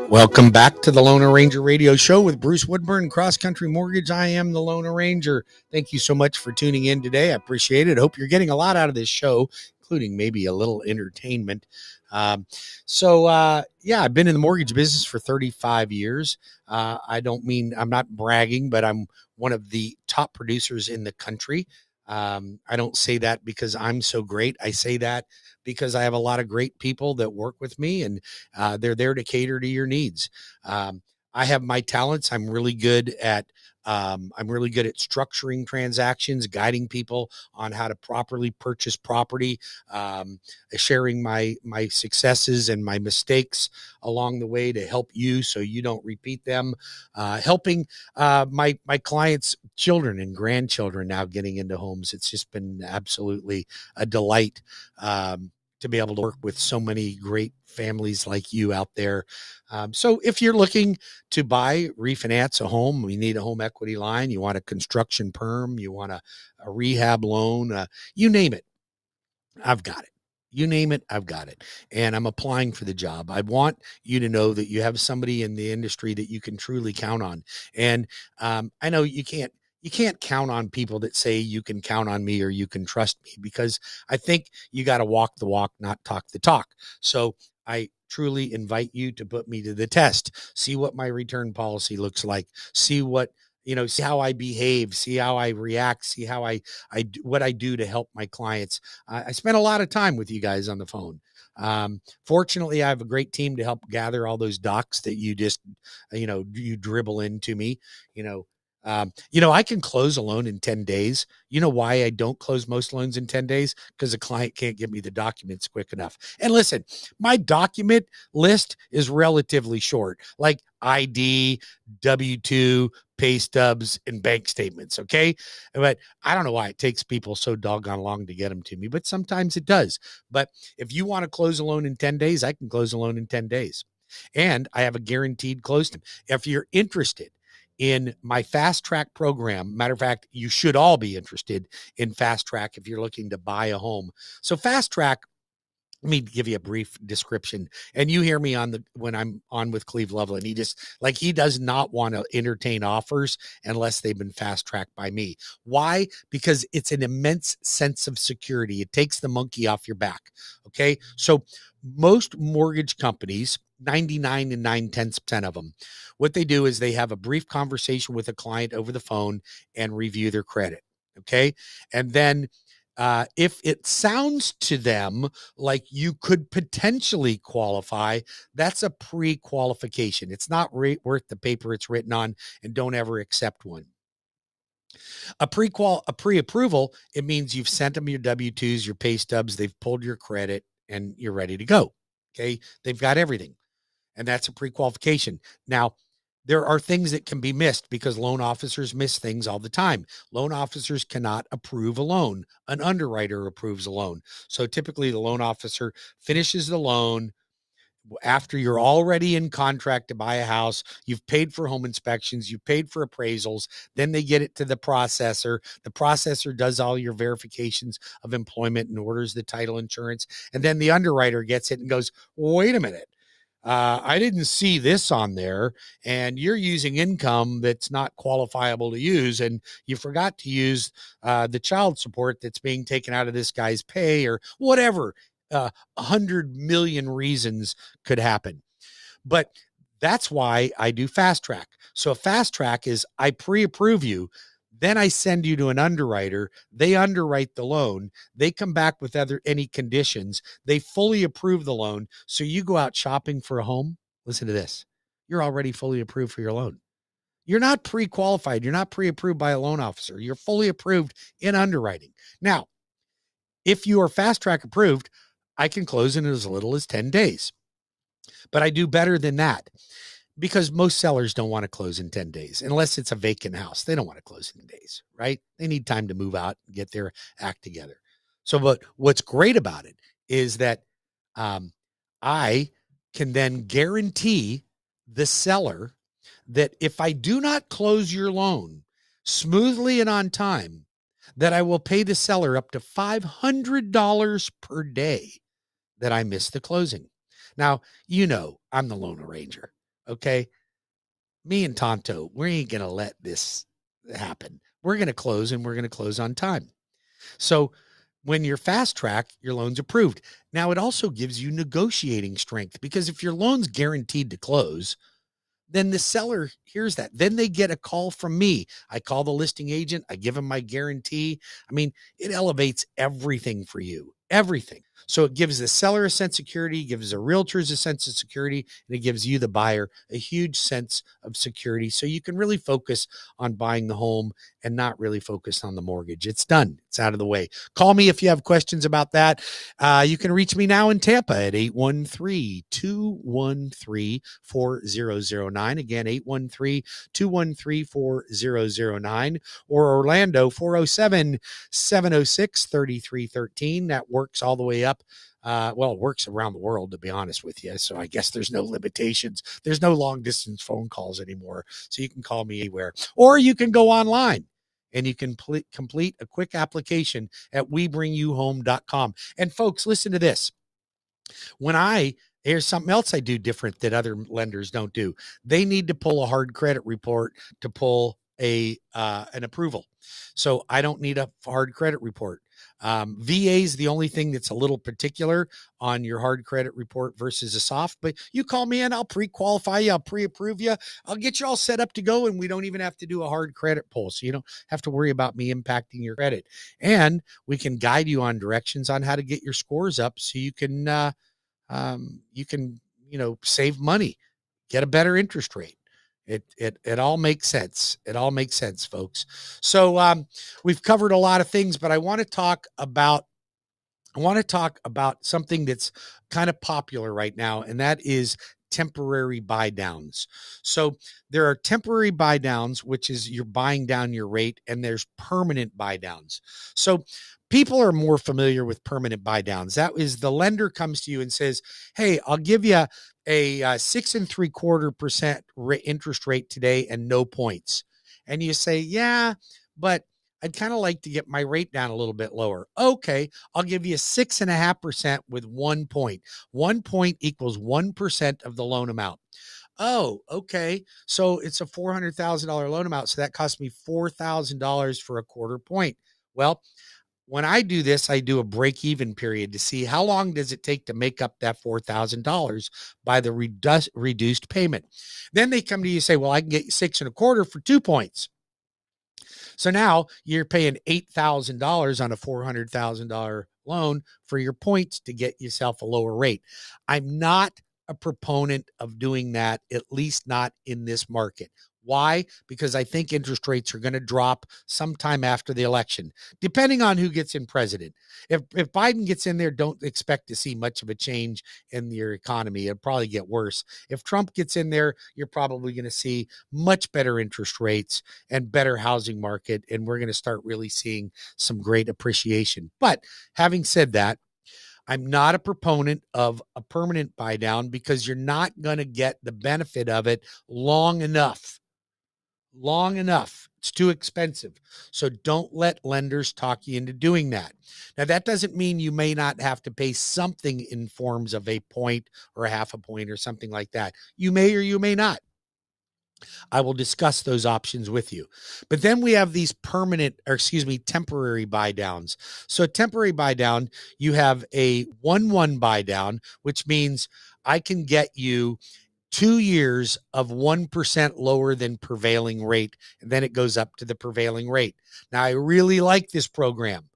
Welcome back to the Lone Ranger Radio Show with Bruce Woodburn, CrossCountry Mortgage. I am the Lone Ranger. Thank you so much for tuning in today. I appreciate it. Hope you're getting a lot out of this show, including maybe a little entertainment. I've been in the mortgage business for 35 years. I'm not bragging, but I'm one of the top producers in the country. I don't say that because I'm so great. I say that because I have a lot of great people that work with me, and they're there to cater to your needs. I have my talents. I'm really good at structuring transactions, guiding people on how to properly purchase property, sharing my successes and my mistakes along the way to help you so you don't repeat them, helping my clients' children and grandchildren now getting into homes. It's just been absolutely a delight to be able to work with so many great families like you out there. So if you're looking to refinance a home, you need a home equity line, you want a construction perm, you want a rehab loan, you name it, I've got it. You name it, I've got it. And I'm applying for the job. I want you to know that you have somebody in the industry that you can truly count on. And I know you can't count on people that say you can count on me or you can trust me, because I think you got to walk the walk, not talk the talk. So I truly invite you to put me to the test, see what my return policy looks like, see how I behave, see how I react, see how what I do to help my clients. I spent a lot of time with you guys on the phone. Fortunately, I have a great team to help gather all those docs that you just, you dribble into me, I can close a loan in 10 days. You know why I don't close most loans in 10 days? Because the client can't give me the documents quick enough. And listen, my document list is relatively short, like ID, W-2, pay stubs, and bank statements. Okay. But I don't know why it takes people so doggone long to get them to me, but sometimes it does. But if you want to close a loan in 10 days, I can close a loan in 10 days. And I have a guaranteed close time. If you're interested in my fast track program, matter of fact, you should all be interested in fast track if you're looking to buy a home. So fast track, let me give you a brief description. And you hear me when I'm on with Cleve Loveland, he does not want to entertain offers unless they've been fast tracked by me. Why? Because it's an immense sense of security. It takes the monkey off your back. Okay. So most mortgage companies, 99 and 9/10% of them, what they do is they have a brief conversation with a client over the phone and review their credit. Okay. And then if it sounds to them like you could potentially qualify, that's a pre-qualification. It's not worth the paper it's written on, and don't ever accept one. A pre-approval, it means you've sent them your W-2s, your pay stubs, they've pulled your credit, and you're ready to go. Okay. They've got everything. And that's a pre-qualification. Now, there are things that can be missed because loan officers miss things all the time. Loan officers cannot approve a loan. An underwriter approves a loan. So typically the loan officer finishes the loan after you're already in contract to buy a house. You've paid for home inspections, you've paid for appraisals, then they get it to the processor. The processor does all your verifications of employment and orders the title insurance. And then the underwriter gets it and goes, wait a minute. I didn't see this on there, and you're using income that's not qualifiable to use, and you forgot to use the child support that's being taken out of this guy's pay, or whatever. 100 million reasons could happen. But that's why I do fast track. So a fast track is I pre-approve you. Then I send you to an underwriter. They underwrite the loan. They come back with any conditions. They fully approve the loan. So you go out shopping for a home. Listen to this. You're already fully approved for your loan. You're not pre-qualified. You're not pre-approved by a loan officer. You're fully approved in underwriting. Now, if you are fast track approved, I can close in as little as 10 days. But I do better than that, because most sellers don't want to close in 10 days unless it's a vacant house. They don't want to close in days, right? They need time to move out and get their act together. So what's great about it is that I can then guarantee the seller that if I do not close your loan smoothly and on time, that I will pay the seller up to $500 per day that I missed the closing. Now, I'm the Lone Ranger. Okay. Me and Tonto, we ain't going to let this happen. We're going to close, and we're going to close on time. So when you're fast track, your loan's approved. Now it also gives you negotiating strength, because if your loan's guaranteed to close, then the seller hears that. Then they get a call from me. I call the listing agent. I give them my guarantee. I mean, it elevates everything for you, everything. So it gives the seller a sense of security, gives the realtors a sense of security, and it gives you, the buyer, a huge sense of security. So you can really focus on buying the home and not really focus on the mortgage. It's done. It's out of the way. Call me if you have questions about that. You can reach me now in Tampa at 813-213-4009. Again, 813-213-4009, or Orlando, 407-706-3313. That works all the way up. Well, it works around the world, to be honest with you. So I guess there's no limitations. There's no long distance phone calls anymore. So you can call me anywhere, or you can go online and you can complete a quick application at webringyouhome.com. And folks, listen to this. Here's something else I do different that other lenders don't do. They need to pull a hard credit report to pull an approval. So I don't need a hard credit report. VA is the only thing that's a little particular on your hard credit report versus a soft, but you call me in, I'll pre-qualify you, I'll pre-approve you, I'll get you all set up to go, and we don't even have to do a hard credit pull. So you don't have to worry about me impacting your credit. And we can guide you on directions on how to get your scores up so you can, save money, get a better interest rate. It all makes sense. It all makes sense, folks. So we've covered a lot of things, but I want to talk about something that's kind of popular right now, and that is temporary buy downs. So there are temporary buy downs, which is you're buying down your rate, and there's permanent buy downs. So people are more familiar with permanent buy downs. That is, the lender comes to you and says, hey, I'll give you a 6.75% interest rate today and no points. And you say, yeah, but I'd kind of like to get my rate down a little bit lower. Okay, I'll give you 6.5% with 1 point. 1 point equals 1% of the loan amount. Oh, okay. So it's a $400,000 loan amount. So that cost me $4,000 for a quarter point. Well, when I do this, I do a break-even period to see how long does it take to make up that $4,000 by the reduced payment. Then they come to you and say, well, I can get you 6.25 for 2 points. So now you're paying $8,000 on a $400,000 loan for your points to get yourself a lower rate. I'm not a proponent of doing that, at least not in this market. Why? Because I think interest rates are going to drop sometime after the election, depending on who gets in president. If Biden gets in there, don't expect to see much of a change in your economy. It'll probably get worse. If Trump gets in there, you're probably going to see much better interest rates and better housing market, and we're going to start really seeing some great appreciation. But having said that, I'm not a proponent of a permanent buy down, because you're not going to get the benefit of it long enough. It's too expensive. So don't let lenders talk you into doing that. Now, that doesn't mean you may not have to pay something in forms of a point or a half a point or something like that. You may or you may not. I will discuss those options with you. But then we have these temporary buy downs. So a temporary buy down, you have a 1-1 buy down, which means I can get you 2 years of 1% lower than prevailing rate, and then it goes up to the prevailing rate. Now, I really like this program.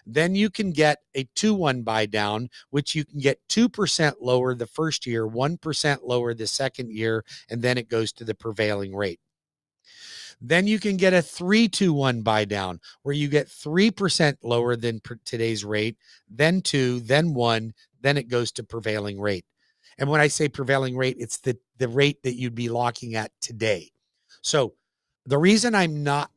Then you can get a 2-1 buy down, which you can get 2% lower the first year, 1% lower the second year, and then it goes to the prevailing rate. Then you can get a 3-2-1 buy down, where you get 3% lower than today's rate, then 2, then 1, then it goes to prevailing rate. And when I say prevailing rate, it's the rate that you'd be locking at today. So the reason I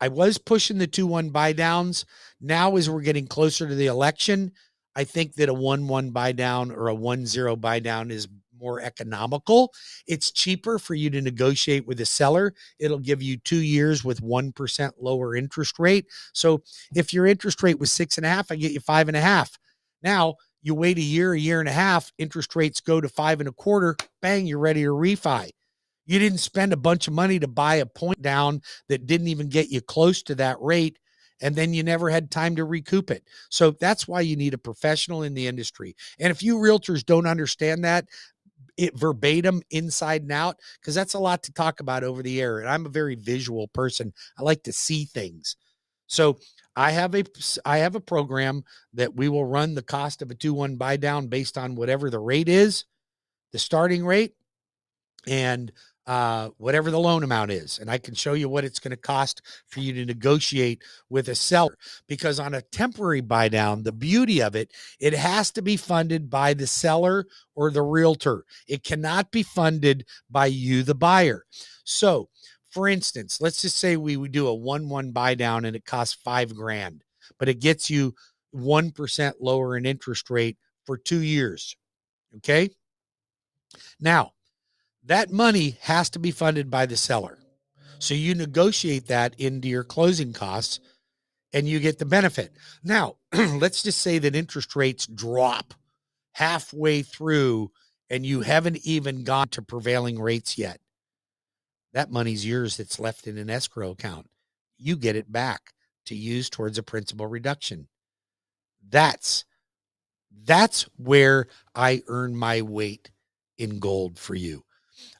was pushing the 2-1 buy downs. Now, as we're getting closer to the election, I think that a 1-1 buy down or a 1-0 buy down is more economical. It's cheaper for you to negotiate with a seller. It'll give you 2 years with 1% lower interest rate. So if your interest rate was 6.5, I get you 5.5. Now, you wait a year and a half, interest rates go to 5.25, bang, you're ready to refi. You didn't spend a bunch of money to buy a point down that didn't even get you close to that rate, and then you never had time to recoup it. So that's why you need a professional in the industry. And if you realtors don't understand that, it verbatim inside and out, because that's a lot to talk about over the air. And I'm a very visual person. I like to see things. So I have a program that we will run the cost of a 2-1 buy down based on whatever the rate is, the starting rate, and whatever the loan amount is. And I can show you what it's going to cost for you to negotiate with a seller. Because on a temporary buy down, the beauty of it, it has to be funded by the seller or the realtor. It cannot be funded by you, the buyer. So for instance, let's just say we would do a 1-1 buy down and it costs $5,000, but it gets you 1% lower in interest rate for 2 years. Okay. Now, that money has to be funded by the seller. So you negotiate that into your closing costs and you get the benefit. Now, let's just say that interest rates drop halfway through and you haven't even gone to prevailing rates yet. That money's yours that's left in an escrow account. You get it back to use towards a principal reduction. That's where I earn my weight in gold for you.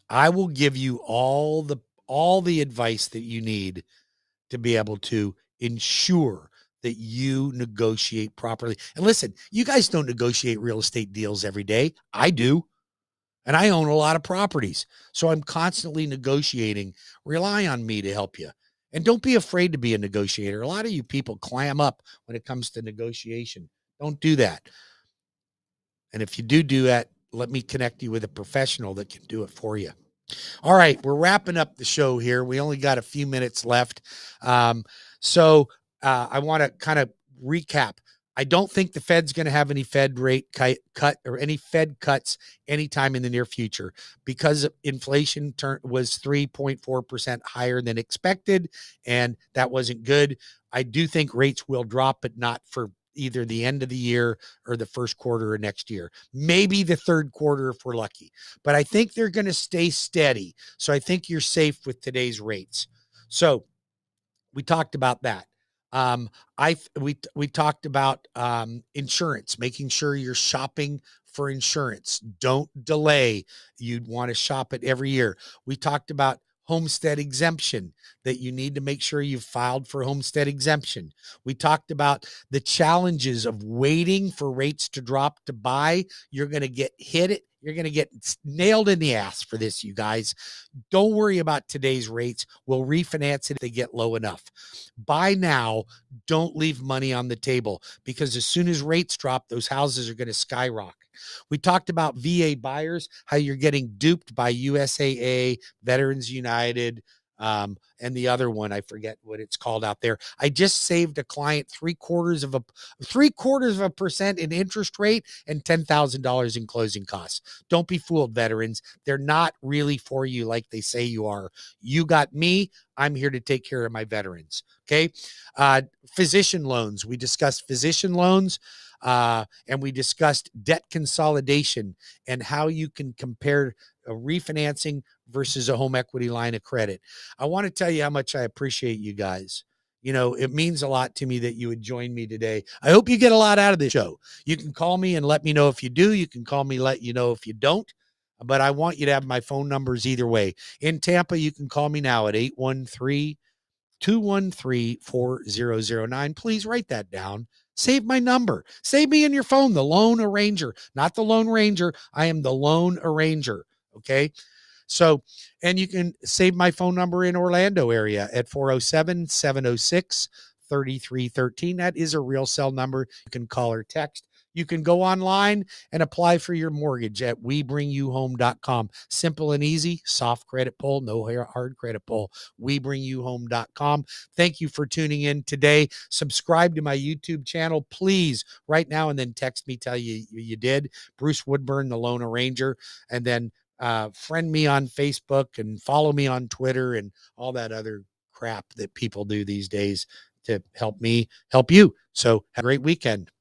I will give you all the advice that you need to be able to ensure that you negotiate properly. And listen, you guys don't negotiate real estate deals every day. I do. And I own a lot of properties. So I'm constantly negotiating. Rely on me to help you. And don't be afraid to be a negotiator. A lot of you people clam up when it comes to negotiation. Don't do that. And if you do that, let me connect you with a professional that can do it for you. All right, we're wrapping up the show here. We only got a few minutes left. So I want to kind of recap. I don't think the Fed's going to have any Fed rate cut or any Fed cuts anytime in the near future because inflation was 3.4% higher than expected, and that wasn't good. I do think rates will drop, but not for either the end of the year or the first quarter of next year, maybe the third quarter if we're lucky. But I think they're going to stay steady. So I think you're safe with today's rates. So we talked about that. We talked about insurance, making sure you're shopping for insurance. Don't delay. You'd want to shop it every year. We talked about homestead exemption, that you need to make sure you've filed for homestead exemption. We talked about the challenges of waiting for rates to drop to buy. You're going to get hit. You're going to get nailed in the ass for this, you guys. Don't worry about today's rates. We'll refinance it if they get low enough. Buy now. Don't leave money on the table, because as soon as rates drop, those houses are going to skyrocket. We talked about VA buyers, how you're getting duped by USAA, Veterans United, and the other one, I forget what it's called out there. I just saved a client 0.75% in interest rate and $10,000 in closing costs. Don't be fooled, veterans. They're not really for you like they say you are. You got me. I'm here to take care of my veterans. Okay. Physician loans. We discussed physician loans. And we discussed debt consolidation and how you can compare a refinancing versus a home equity line of credit. I want to tell you how much I appreciate you guys. You know, it means a lot to me that you would join me today. I hope you get a lot out of this show. You can call me and let me know if you do. You can call me, let you know if you don't. But I want you to have my phone numbers either way. In Tampa, you can call me now at 813-213-4009. Please write that down. Save my number. Save me in your phone, the Lone Arranger, not the Lone Ranger. I am the Lone Arranger. Okay. So, and you can save my phone number in Orlando area at 407-706-3313. That is a real cell number. You can call or text. You can go online and apply for your mortgage at webringyouhome.com. Simple and easy, soft credit pull, no hard credit pull. Webringyouhome.com. Thank you for tuning in today. Subscribe to my YouTube channel, please, right now, and then text me, tell you did. Bruce Woodburn, the Lone Arranger, and then friend me on Facebook and follow me on Twitter and all that other crap that people do these days to help me help you. So have a great weekend.